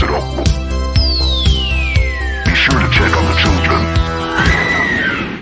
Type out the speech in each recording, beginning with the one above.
It All. Be sure to check on the children.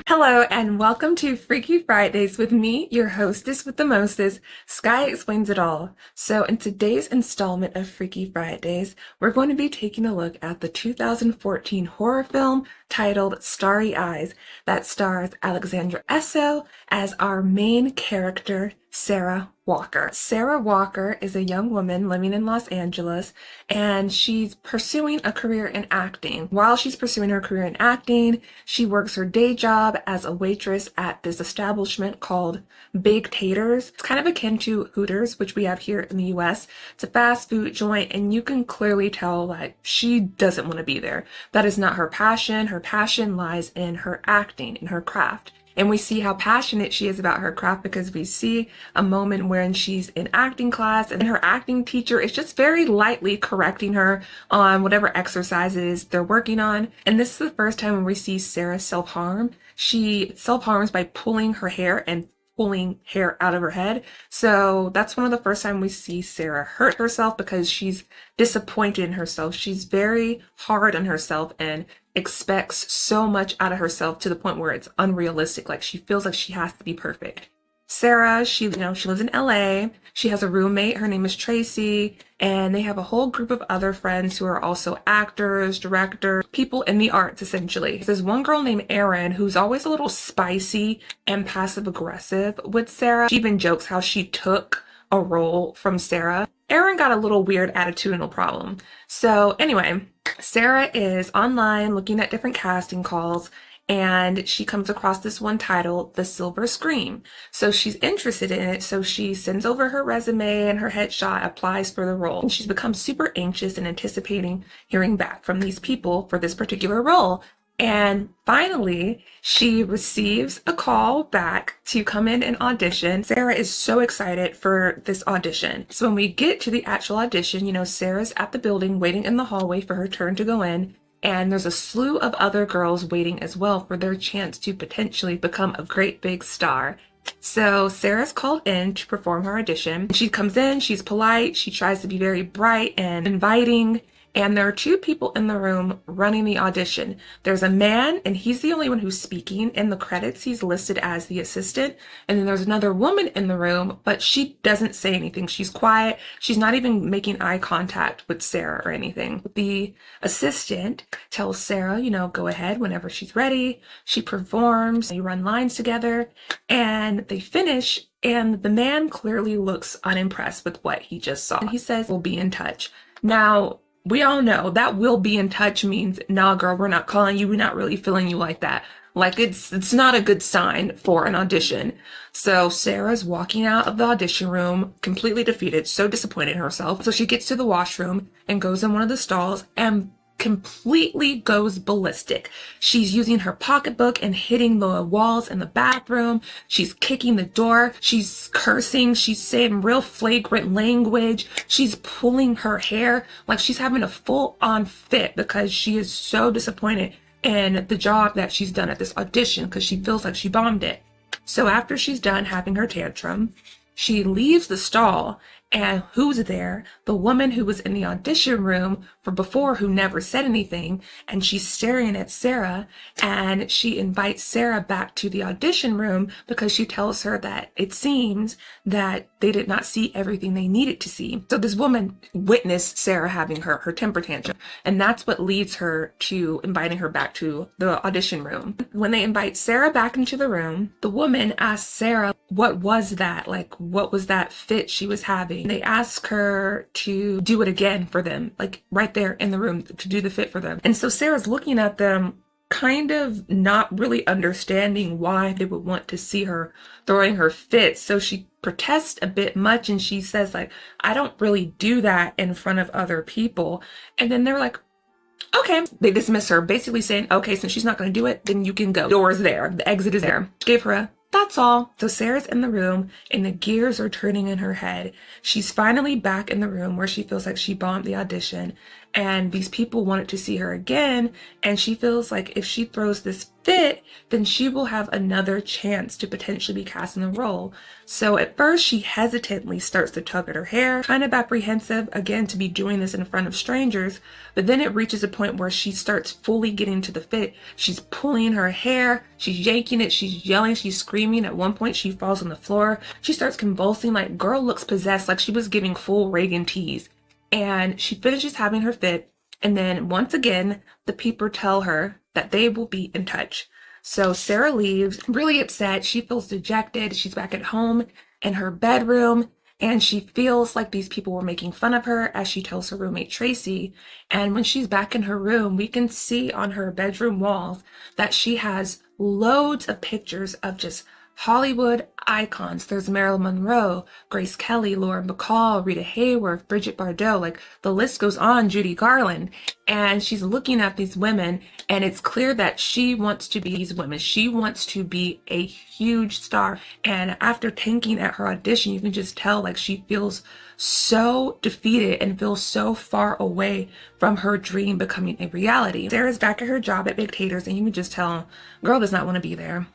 Hello and welcome to Freaky Fridays with me, your hostess with the mostest, Skyy Explains It All. So in today's installment of Freaky Fridays, we're going to be taking a look at the 2014 horror film titled Starry Eyes that stars Alexandra Essoe as our main character, Sarah Walker. Sarah Walker is a young woman living in Los Angeles, and she's pursuing a career in acting. While she's pursuing her career in acting, she works her day job as a waitress at this establishment called Big Taters. It's kind of akin to Hooters, which we have here in the US. It's a fast food joint, and you can clearly tell that she doesn't want to be there. That is not her passion. Her passion lies in her acting, in her craft. And we see how passionate she is about her craft because we see a moment when she's in acting class and her acting teacher is just very lightly correcting her on whatever exercises they're working on. And this is the first time when we see Sarah self-harm. She self-harms by pulling her hair and pulling hair out of her head. So that's one of the first time we see Sarah hurt herself because she's disappointed in herself. She's very hard on herself and expects so much out of herself to the point where it's unrealistic. Like she feels like she has to be perfect. Sarah, she lives in LA. She has a roommate. Her name is Tracy, and they have a whole group of other friends who are also actors, directors, people in the arts, essentially. There's one girl named Erin who's always a little spicy and passive aggressive with Sarah. She even jokes how she took a role from Sarah. Erin got a little weird attitudinal problem. So anyway, Sarah is online looking at different casting calls, and she comes across this one titled The Silver Scream. So she's interested in it, so she sends over her resume and her headshot, applies for the role. And she's become super anxious and anticipating hearing back from these people for this particular role. And finally, she receives a call back to come in and audition. Sarah is so excited for this audition. So when we get to the actual audition, Sarah's at the building waiting in the hallway for her turn to go in. And there's a slew of other girls waiting as well for their chance to potentially become a great big star. So Sarah's called in to perform her audition. She comes in, she's polite, she tries to be very bright and inviting. And there are two people in the room running the audition. There's a man, and he's the only one who's speaking. In the credits, he's listed as the assistant. And then there's another woman in the room, but she doesn't say anything. She's quiet. She's not even making eye contact with Sarah or anything. The assistant tells Sarah, go ahead whenever she's ready. She performs. They run lines together, and they finish. And the man clearly looks unimpressed with what he just saw. And he says, "We'll be in touch." Now, we all know that "we'll be in touch" means, nah, girl, we're not calling you. We're not really feeling you like that. Like it's not a good sign for an audition. So Sarah's walking out of the audition room, completely defeated, so disappointed in herself. So she gets to the washroom and goes in one of the stalls and completely goes ballistic. She's using her pocketbook and hitting the walls in the bathroom. She's kicking the door. She's cursing. She's saying real flagrant language. She's pulling her hair like she's having a full-on fit because she is so disappointed in the job that she's done at this audition because she feels like she bombed it. So after she's done having her tantrum, she leaves the stall, and who's there? The woman who was in the audition room for before, who never said anything, and she's staring at Sarah, and she invites Sarah back to the audition room because she tells her that it seems that they did not see everything they needed to see. So this woman witnessed Sarah having her temper tantrum, and that's what leads her to inviting her back to the audition room. When they invite Sarah back into the room, the woman asks Sarah, what was that? Like, what was that fit she was having? They ask her to do it again for them, like right there in the room, to do the fit for them. And so Sarah's looking at them, kind of not really understanding why they would want to see her throwing her fit. So she protests a bit much, and she says, like, I don't really do that in front of other people. And then they're like, okay. They dismiss her, basically saying, okay, since she's not going to do it, then you can go. Door's there. The exit is there. She gave her a "that's all." So Sarah's in the room, and the gears are turning in her head. She's finally back in the room where she feels like she bombed the audition. and these people wanted to see her again, and she feels like if she throws this fit, then she will have another chance to potentially be cast in the role. So at first she hesitantly starts to tug at her hair, kind of apprehensive again to be doing this in front of strangers, but then it reaches a point where she starts fully getting to the fit. She's pulling her hair, she's yanking it, she's yelling, she's screaming. At one point she falls on the floor, she starts convulsing, like girl looks possessed, like she was giving full Reagan tease. And she finishes having her fit, and then once again the people tell her that they will be in touch. So Sarah leaves really upset. She feels dejected. She's back at home in her bedroom, and she feels like these people were making fun of her, as she tells her roommate Tracy. And when she's back in her room, we can see on her bedroom walls that she has loads of pictures of just Hollywood icons. There's Marilyn Monroe, Grace Kelly, Lauren Bacall, Rita Hayworth, Bridget Bardot, like the list goes on, Judy Garland. And she's looking at these women, and it's clear that she wants to be these women. She wants to be a huge star. And after tanking at her audition, you can just tell like she feels so defeated and feels so far away from her dream becoming a reality. Sarah's back at her job at Big Taters, and you can just tell girl does not want to be there.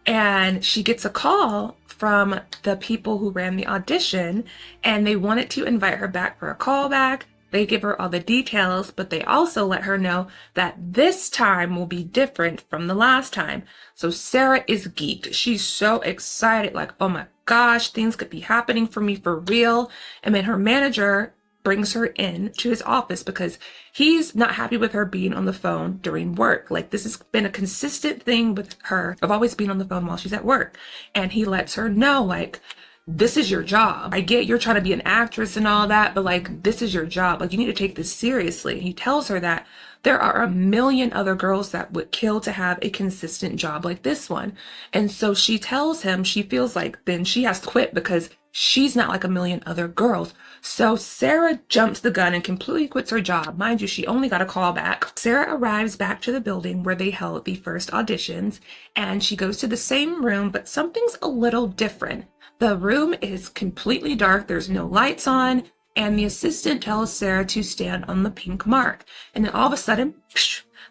And she gets a call from the people who ran the audition, and they wanted to invite her back for a callback. They give her all the details, but they also let her know that this time will be different from the last time. So Sarah is geeked. She's so excited, like, oh my gosh, things could be happening for me for real. And then her manager brings her in to his office because he's not happy with her being on the phone during work. Like, this has been a consistent thing with her of always being on the phone while she's at work. And he lets her know, like, this is your job. I get you're trying to be an actress and all that, but like, this is your job. Like, you need to take this seriously. He tells her that there are a million other girls that would kill to have a consistent job like this one. And so she tells him she feels like then she has to quit because she's not like a million other girls. So Sarah jumps the gun and completely quits her job. Mind you, she only got a call back. Sarah arrives back to the building where they held the first auditions, and she goes to the same room, but something's a little different. The room is completely dark. There's no lights on, and the assistant tells Sarah to stand on the pink mark. And then all of a sudden,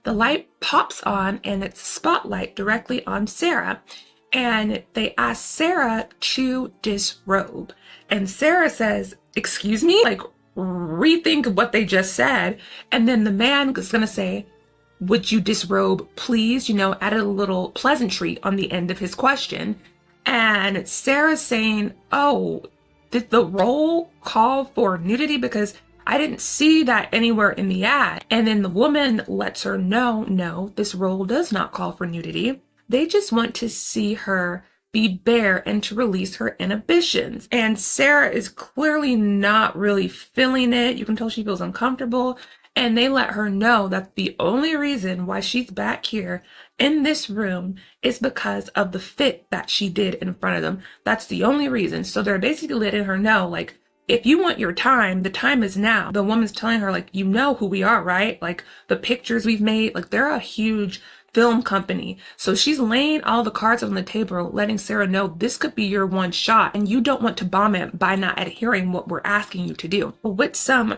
the light pops on, and it's a spotlight directly on Sarah. And they ask Sarah to disrobe. And Sarah says, excuse me? Like, rethink what they just said. And then the man is going to say, would you disrobe, please? You know, added a little pleasantry on the end of his question. And Sarah's saying, oh, did the role call for nudity? Because I didn't see that anywhere in the ad. And then the woman lets her know, no, this role does not call for nudity. They just want to see her be bare and to release her inhibitions. And Sarah is clearly not really feeling it. You can tell she feels uncomfortable. And they let her know that the only reason why she's back here in this room is because of the fit that she did in front of them. That's the only reason. So they're basically letting her know, like, if you want your time, the time is now. The woman's telling her, like, you know who we are, right? Like, the pictures we've made, like, they're a huge film company. So she's laying all the cards on the table, letting Sarah know this could be your one shot, and you don't want to bomb it by not adhering what we're asking you to do. With some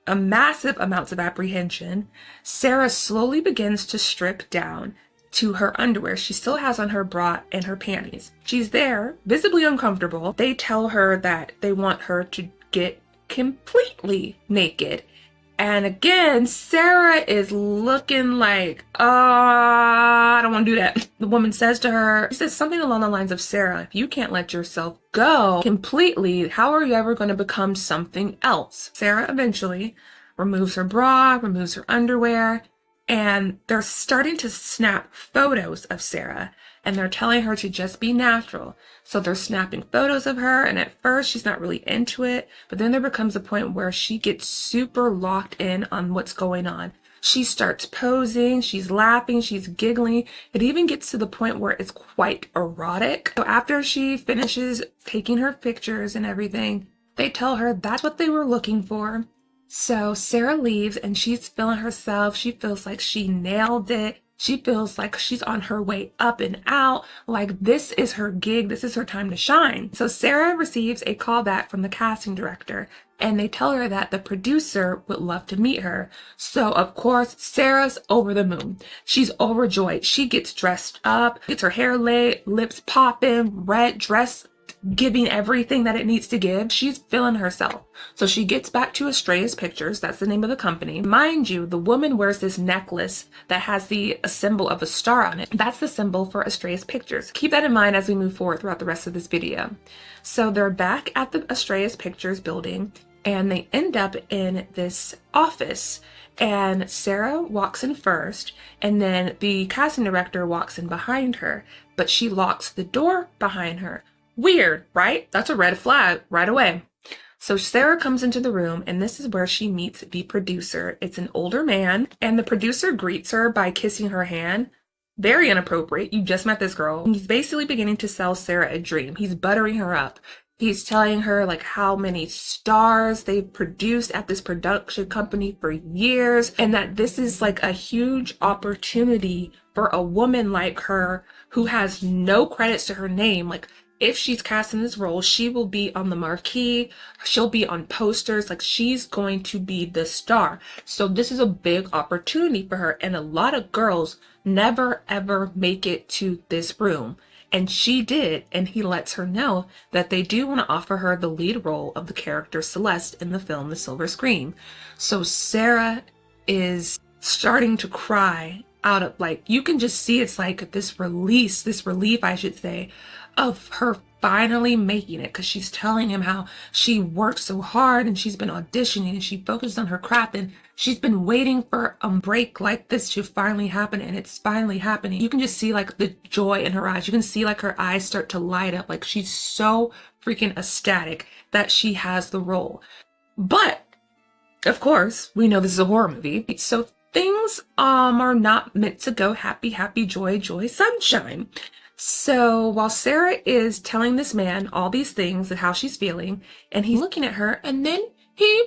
massive amounts of apprehension, Sarah slowly begins to strip down to her underwear. She still has on her bra and her panties. She's there, visibly uncomfortable. They tell her that they want her to get completely naked. And again, Sarah is looking like, I don't want to do that. The woman says to her, she says something along the lines of, Sarah, if you can't let yourself go completely, how are you ever going to become something else? Sarah eventually removes her bra, removes her underwear, and they're starting to snap photos of Sarah. And they're telling her to just be natural. So they're snapping photos of her, and at first she's not really into it, but then there becomes a point where she gets super locked in on what's going on. She starts posing, she's laughing, she's giggling. It even gets to the point where it's quite erotic. So after she finishes taking her pictures and everything, they tell her that's what they were looking for. So Sarah leaves, and she's feeling herself. She feels like she nailed it. She feels like she's on her way up and out, like this is her gig, this is her time to shine. So Sarah receives a call back from the casting director, and they tell her that the producer would love to meet her. So of course, Sarah's over the moon. She's overjoyed. She gets dressed up, gets her hair laid, lips popping, red dress, giving everything that it needs to give. She's feeling herself. So she gets back to Estrellas Pictures. That's the name of the company. Mind you, the woman wears this necklace that has the symbol of a star on it. That's the symbol for Estrellas Pictures. Keep that in mind as we move forward throughout the rest of this video. So they're back at the Estrellas Pictures building, and they end up in this office. And Sarah walks in first, and then the casting director walks in behind her, but she locks the door behind her. Weird, right? That's a red flag right away. So Sarah comes into the room, and this is where she meets the producer. It's an older man, and the producer greets her by kissing her hand. Very inappropriate. You just met this girl. He's basically beginning to sell Sarah a dream. He's buttering her up. He's telling her like how many stars they've produced at this production company for years, and that this is like a huge opportunity for a woman like her who has no credits to her name. Like, if she's cast in this role, she will be on the marquee, she'll be on posters, like she's going to be the star. So this is a big opportunity for her, and a lot of girls never ever make it to this room. And she did, and he lets her know that they do want to offer her the lead role of the character Celeste in the film The Silver Scream. So Sarah is starting to cry out of, like, you can just see it's like this relief, I should say, of her finally making it, because she's telling him how she worked so hard and she's been auditioning and she focused on her craft and she's been waiting for a break like this to finally happen, and it's finally happening. You can just see like the joy in her eyes. You can see like her eyes start to light up, like she's so freaking ecstatic that she has the role. But of course, we know this is a horror movie, so things are not meant to go happy, happy, joy, joy, sunshine. So while Sarah is telling this man all these things and how she's feeling, and he's looking at her, and then he,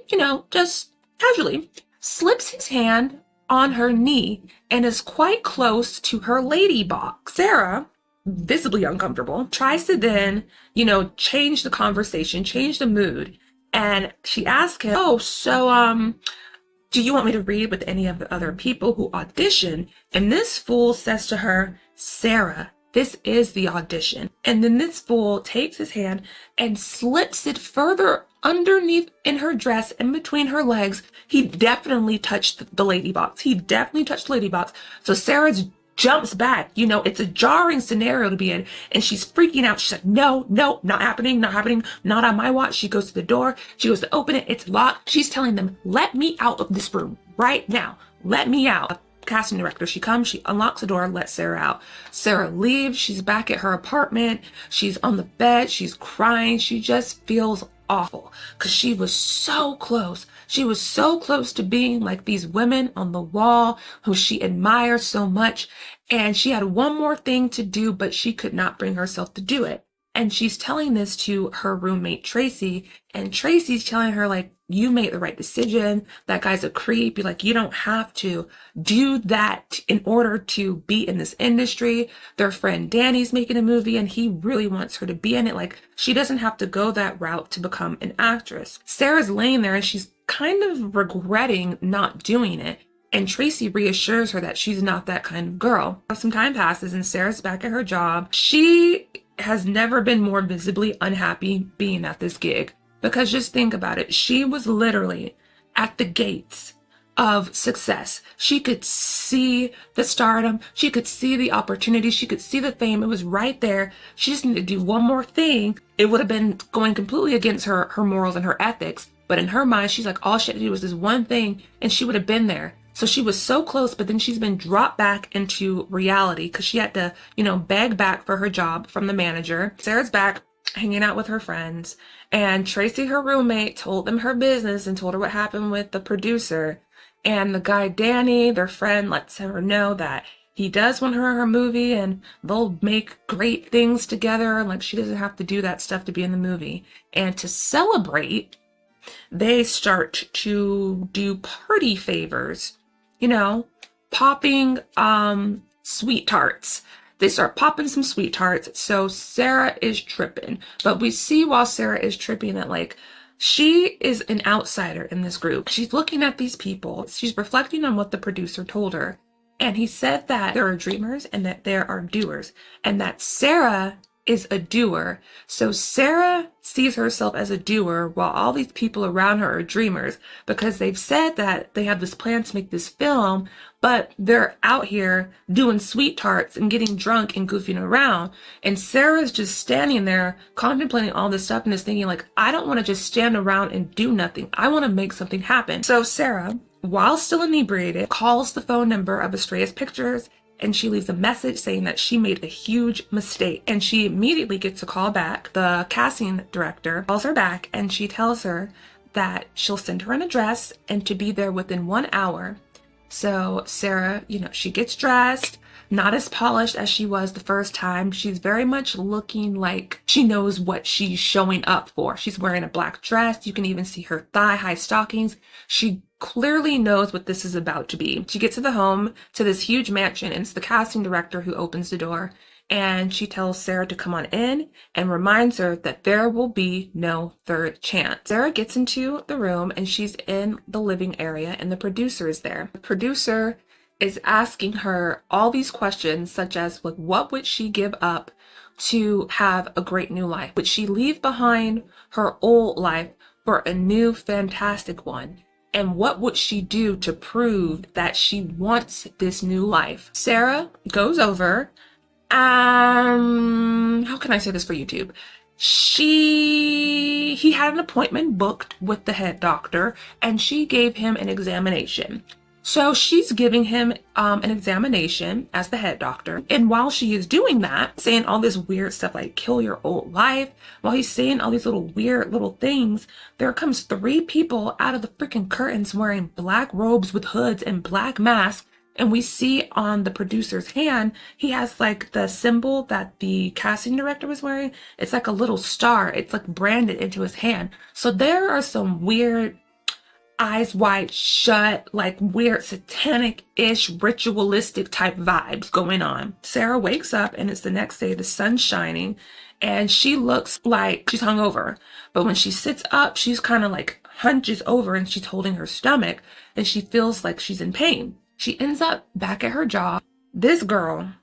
just casually slips his hand on her knee and is quite close to her lady box. Sarah, visibly uncomfortable, tries to then, change the conversation, change the mood. And she asks him, oh, so, do you want me to read with any of the other people who audition? And this fool says to her, Sarah, this is the audition. And then this fool takes his hand and slips it further underneath in her dress, in between her legs. He definitely touched the lady box. He definitely touched the lady box. So Sarah jumps back. It's a jarring scenario to be in, and she's freaking out. She's like, no, not happening, not on my watch. She goes to the door. She goes to open it. It's locked. She's telling them, let me out of this room right now. Let me out. Casting director, she comes, she unlocks the door, lets Sarah out. Sarah leaves. She's back at her apartment. She's on the bed. She's crying. She just feels awful because she was so close. She was so close to being like these women on the wall who she admires so much. And she had one more thing to do, but she could not bring herself to do it. And she's telling this to her roommate, Tracy. And Tracy's telling her, like, you made the right decision. That guy's a creep. You're like, you don't have to do that in order to be in this industry. Their friend Danny's making a movie and he really wants her to be in it. Like, she doesn't have to go that route to become an actress. Sarah's laying there and she's kind of regretting not doing it. And Tracy reassures her that she's not that kind of girl. Some time passes and Sarah's back at her job. She has never been more visibly unhappy being at this gig. Because just think about it. She was literally at the gates of success. She could see the stardom. She could see the opportunity. She could see the fame. It was right there. She just needed to do one more thing. It would have been going completely against her morals and her ethics. But in her mind, she's like, all she had to do was this one thing and she would have been there. So she was so close, but then she's been dropped back into reality because she had to, beg back for her job from the manager. Sarah's back hanging out with her friends, and Tracy, her roommate, told them her business and told her what happened with the producer. And the guy, Danny, their friend, lets her know that he does want her in her movie and they'll make great things together. And like, she doesn't have to do that stuff to be in the movie. And to celebrate, they start to do party favors, popping sweet tarts. They start popping some sweet tarts. So Sarah is tripping. But we see while Sarah is tripping that like she is an outsider in this group. She's looking at these people. She's reflecting on what the producer told her. And he said that there are dreamers and that there are doers. And that Sarah is a doer. So Sarah sees herself as a doer while all these people around her are dreamers, because they've said that they have this plan to make this film, but they're out here doing sweet tarts and getting drunk and goofing around. And Sarah's just standing there contemplating all this stuff and is thinking like, I don't want to just stand around and do nothing. I want to make something happen. So Sarah, while still inebriated, calls the phone number of Estrella's Pictures, and she leaves a message saying that she made a huge mistake. And she immediately gets a call back. The casting director calls her back and she tells her that she'll send her an address and to be there within 1 hour. So Sarah, she gets dressed, not as polished as she was the first time. She's very much looking like she knows what she's showing up for. She's wearing a black dress. You can even see her thigh-high stockings. She clearly knows what this is about to be. She gets to the home, to this huge mansion, and it's the casting director who opens the door. And she tells Sarah to come on in and reminds her that there will be no third chance. Sarah gets into the room and she's in the living area and the producer is there. The producer is asking her all these questions, such as like, what would she give up to have a great new life? Would she leave behind her old life for a new fantastic one? And what would she do to prove that she wants this new life? Sarah goes over, how can I say this for YouTube? He had an appointment booked with the head doctor and she gave him an examination. So she's giving him an examination as the head doctor. And while she is doing that, saying all this weird stuff like kill your old life, while he's saying all these little weird little things, there comes 3 people out of the freaking curtains wearing black robes with hoods and black masks. And we see on the producer's hand, he has like the symbol that the casting director was wearing. It's like a little star. It's like branded into his hand. So there are some weird eyes wide shut, like weird satanic-ish ritualistic type vibes going on. Sarah wakes up and it's the next day, the sun's shining, and she looks like she's hungover. But when she sits up, she's kind of like hunches over and she's holding her stomach and she feels like she's in pain. She ends up back at her job. This girl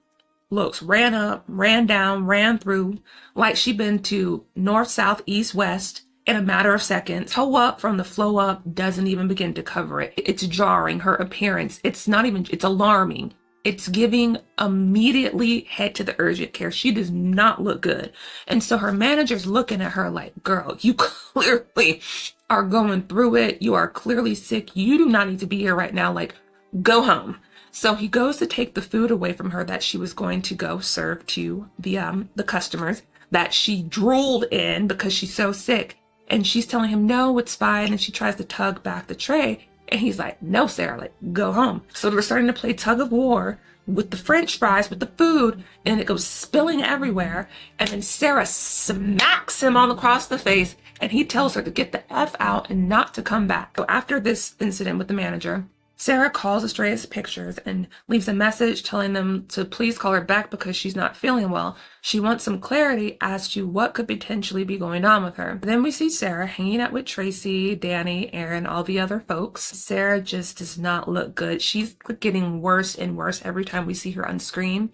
looks ran up, ran down, ran through like she'd been to north, south, east, west in a matter of seconds. Toe up from the flow up doesn't even begin to cover it. It's jarring, her appearance. It's alarming. It's giving immediately head to the urgent care. She does not look good. And so her manager's looking at her like, girl, you clearly are going through it. You are clearly sick. You do not need to be here right now. Like, go home. So he goes to take the food away from her that she was going to go serve to the customers that she drooled in because she's so sick. And she's telling him, no, it's fine. And she tries to tug back the tray. And he's like, no, Sarah, like, go home. So they're starting to play tug of war with the French fries, with the food, and it goes spilling everywhere. And then Sarah smacks him all across the face. And he tells her to get the F out and not to come back. So after this incident with the manager, Sarah calls Estrella's Pictures and leaves a message telling them to please call her back because she's not feeling well. She wants some clarity as to what could potentially be going on with her. Then we see Sarah hanging out with Tracy, Danny, Aaron, all the other folks. Sarah just does not look good. She's getting worse and worse every time we see her on screen.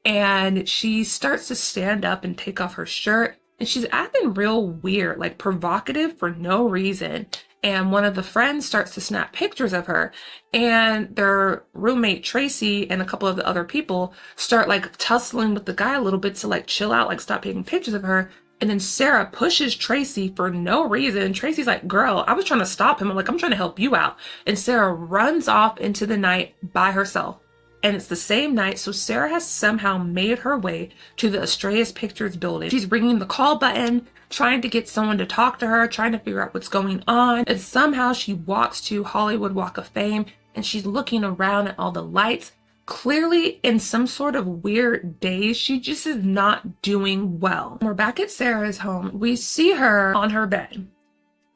And she starts to stand up and take off her shirt. And she's acting real weird, like provocative for no reason. And one of the friends starts to snap pictures of her, and their roommate Tracy and a couple of the other people start like tussling with the guy a little bit to like chill out, like stop taking pictures of her. And then Sarah pushes Tracy for no reason. Tracy's like, girl, I was trying to stop him. I'm trying to help you out. And Sarah runs off into the night by herself. And it's the same night, so Sarah has somehow made her way to the Estrella's Pictures building. She's ringing the call button, trying to get someone to talk to her, trying to figure out what's going on. And somehow she walks to Hollywood Walk of Fame and she's looking around at all the lights. Clearly in some sort of weird daze. She just is not doing well. We're back at Sarah's home. We see her on her bed.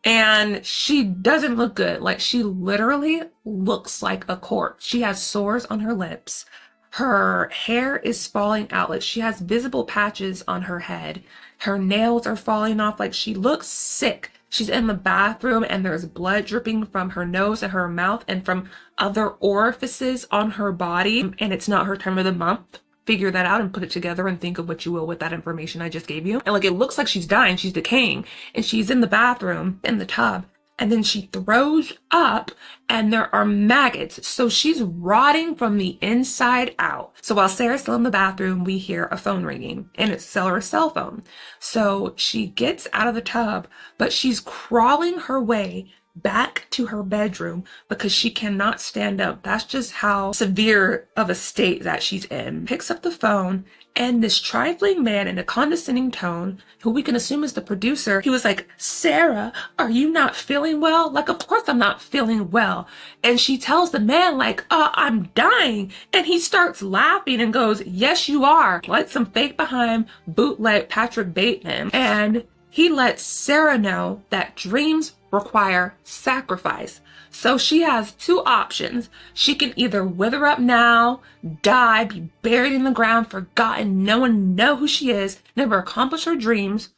And she doesn't look good. Like, she literally looks like a corpse. She has sores on her lips. Her hair is falling out. Like, she has visible patches on her head. Her nails are falling off. Like, she looks sick. She's in the bathroom and there's blood dripping from her nose and her mouth and from other orifices on her body. And it's not her time of the month. Figure that out and put it together and think of what you will with that information I just gave you. And like, it looks like she's dying, she's decaying, and she's in the bathroom, in the tub, and then she throws up and there are maggots. So she's rotting from the inside out. So while Sarah's still in the bathroom, we hear a phone ringing, and it's Sarah's cell phone. So she gets out of the tub, but she's crawling her way back to her bedroom because she cannot stand up. That's just how severe of a state that she's in. Picks up the phone, and this trifling man in a condescending tone, who we can assume is the producer, he was like, "Sarah, are you not feeling well?" Like, of course I'm not feeling well. And she tells the man, like, "I'm dying." And he starts laughing and goes, "Yes, you are." Like some fake behind bootleg Patrick Bateman. And he lets Sarah know that dreams require sacrifice. So she has two options. She can either wither up now, die, be buried in the ground, forgotten, no one know who she is, never accomplish her dreams,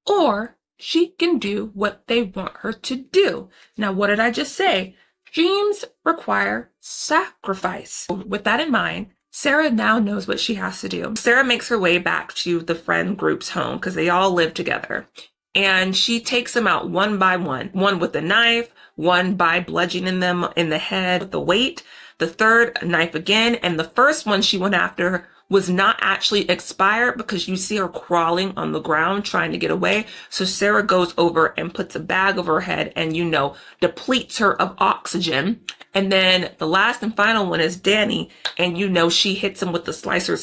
or she can do what they want her to do. Now, what did I just say? Dreams require sacrifice. With that in mind, Sarah now knows what she has to do. Sarah makes her way back to the friend group's home because they all live together. And she takes them out one by one with a knife, one by bludgeoning them in the head with the weight, the third, a knife again. And the first one she went after was not actually expired because you see her crawling on the ground trying to get away. So Sarah goes over and puts a bag over her head and, depletes her of oxygen. And then the last and final one is Danny. And she hits him with the slicer.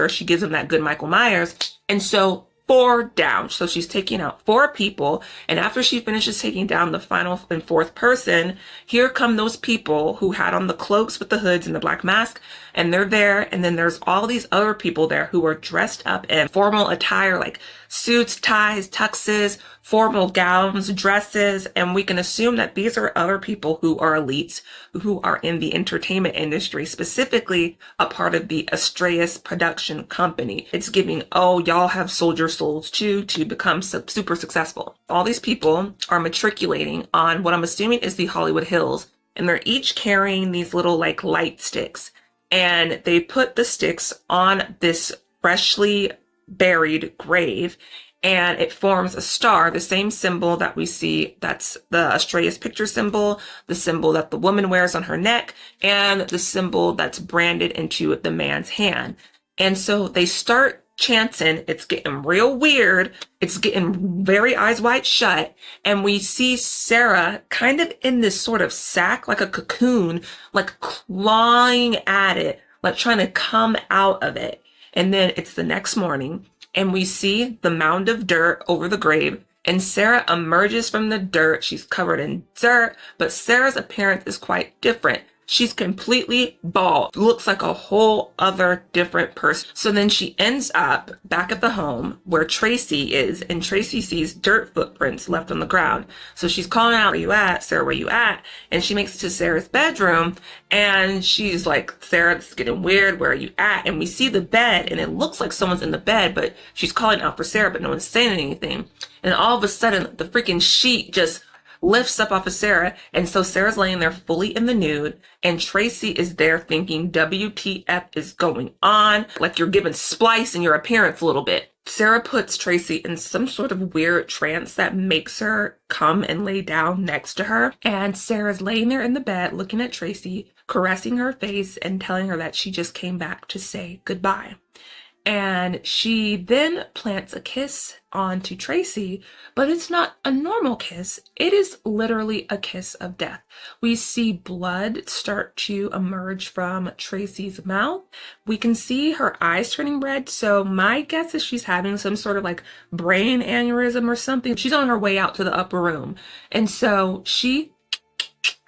She gives him that good Michael Myers. And so 4 down. So she's taking out 4 people. And after she finishes taking down the final and 4th person, here come those people who had on the cloaks with the hoods and the black mask. And they're there. And then there's all these other people there who are dressed up in formal attire, like suits, ties, tuxes, formal gowns, dresses. And we can assume that these are other people who are elites, who are in the entertainment industry, specifically a part of the Astraeus production company. It's giving, y'all have sold your souls too to become super successful. All these people are matriculating on what I'm assuming is the Hollywood Hills. And they're each carrying these little light sticks. And they put the sticks on this freshly buried grave, and it forms a star, the same symbol that we see. That's the Astraeus picture symbol, the symbol that the woman wears on her neck, and the symbol that's branded into the man's hand. And so they start chanting. It's getting real weird. It's getting very eyes wide shut. And we see Sarah kind of in this sort of sack, like a cocoon, like clawing at it, like trying to come out of it. And then it's the next morning, and we see the mound of dirt over the grave, and Sarah emerges from the dirt. She's covered in dirt, but Sarah's appearance is quite different. She's completely bald, looks like a whole other different person. So then she ends up back at the home where Tracy is, and Tracy sees dirt footprints left on the ground. So she's calling out, "Where you at? Sarah, where you at?" And she makes it to Sarah's bedroom, and she's like, "Sarah, this is getting weird. Where are you at?" And we see the bed, and it looks like someone's in the bed, but she's calling out for Sarah, but no one's saying anything. And all of a sudden, the freaking sheet just lifts up off of Sarah. And so Sarah's laying there fully in the nude, and Tracy is there thinking, WTF is going on? Like, you're giving splice in your appearance a little bit. Sarah puts Tracy in some sort of weird trance that makes her come and lay down next to her. And Sarah's laying there in the bed looking at Tracy, caressing her face and telling her that she just came back to say goodbye. And she then plants a kiss onto Tracy, but it's not a normal kiss. It is literally a kiss of death. We see blood start to emerge from Tracy's mouth. We can see her eyes turning red. So my guess is she's having some sort of brain aneurysm or something. She's on her way out to the upper room. And so she's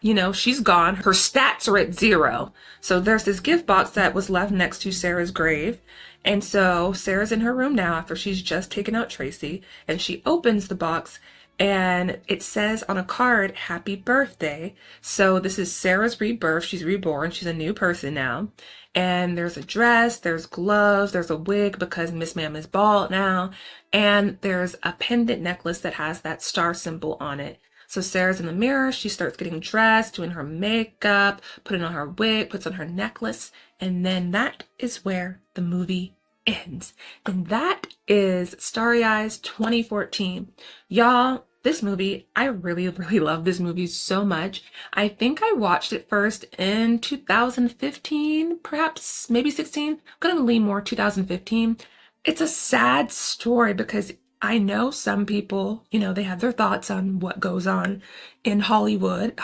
gone. Her stats are at 0. So there's this gift box that was left next to Sarah's grave. And so Sarah's in her room now after she's just taken out Tracy, and she opens the box, and it says on a card, "Happy birthday." So this is Sarah's rebirth. She's reborn. She's a new person now. And there's a dress, there's gloves, there's a wig because Miss Ma'am is bald now, and there's a pendant necklace that has that star symbol on it. So Sarah's in the mirror, she starts getting dressed, doing her makeup, putting on her wig, puts on her necklace, and then that is where the movie ends. And that is Starry Eyes 2014. Y'all, this movie, I really, really love this movie so much. I think I watched it first in 2015, perhaps maybe 16. I'm gonna lean more 2015. It's a sad story because I know some people, they have their thoughts on what goes on in Hollywood,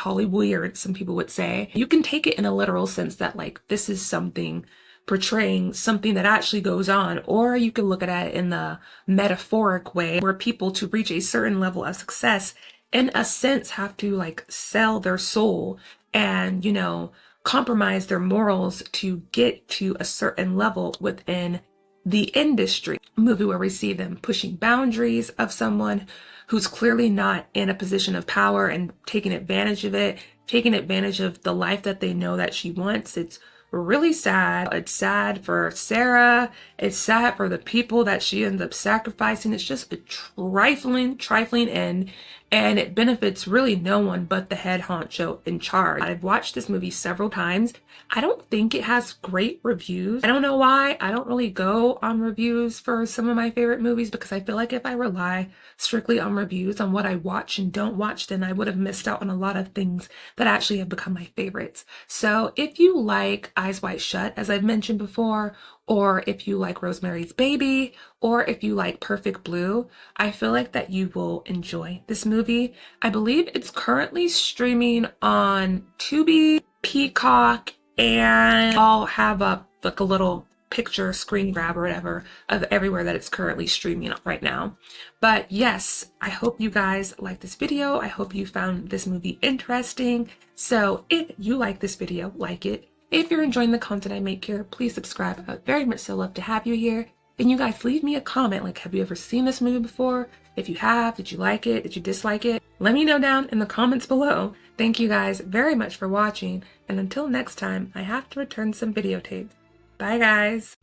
some people would say. You can take it in a literal sense that like this is something portraying something that actually goes on, or you can look at it in the metaphoric way where people to reach a certain level of success in a sense have to like sell their soul and compromise their morals to get to a certain level within the industry. A movie where we see them pushing boundaries of someone who's clearly not in a position of power and taking advantage of it, taking advantage of the life that they know that she wants. It's really sad. It's sad for Sarah. It's sad for the people that she ends up sacrificing. It's just a trifling end, and it benefits really no one but the head honcho in charge. I've watched this movie several times. I don't think it has great reviews. I don't know why. I don't really go on reviews for some of my favorite movies because I feel like if I rely strictly on reviews on what I watch and don't watch, then I would have missed out on a lot of things that actually have become my favorites. So if you like Eyes Wide Shut, as I've mentioned before, or if you like Rosemary's Baby, or if you like Perfect Blue, I feel like that you will enjoy this movie. I believe it's currently streaming on Tubi, Peacock, and I'll have up like a little picture screen grab or whatever of everywhere that it's currently streaming right now. But yes, I hope you guys like this video. I hope you found this movie interesting. So if you like this video, like it. If you're enjoying the content I make here, please subscribe. I would very much so love to have you here. And you guys leave me a comment, like, have you ever seen this movie before? If you have, did you like it? Did you dislike it? Let me know down in the comments below. Thank you guys very much for watching. And until next time, I have to return some videotapes. Bye guys.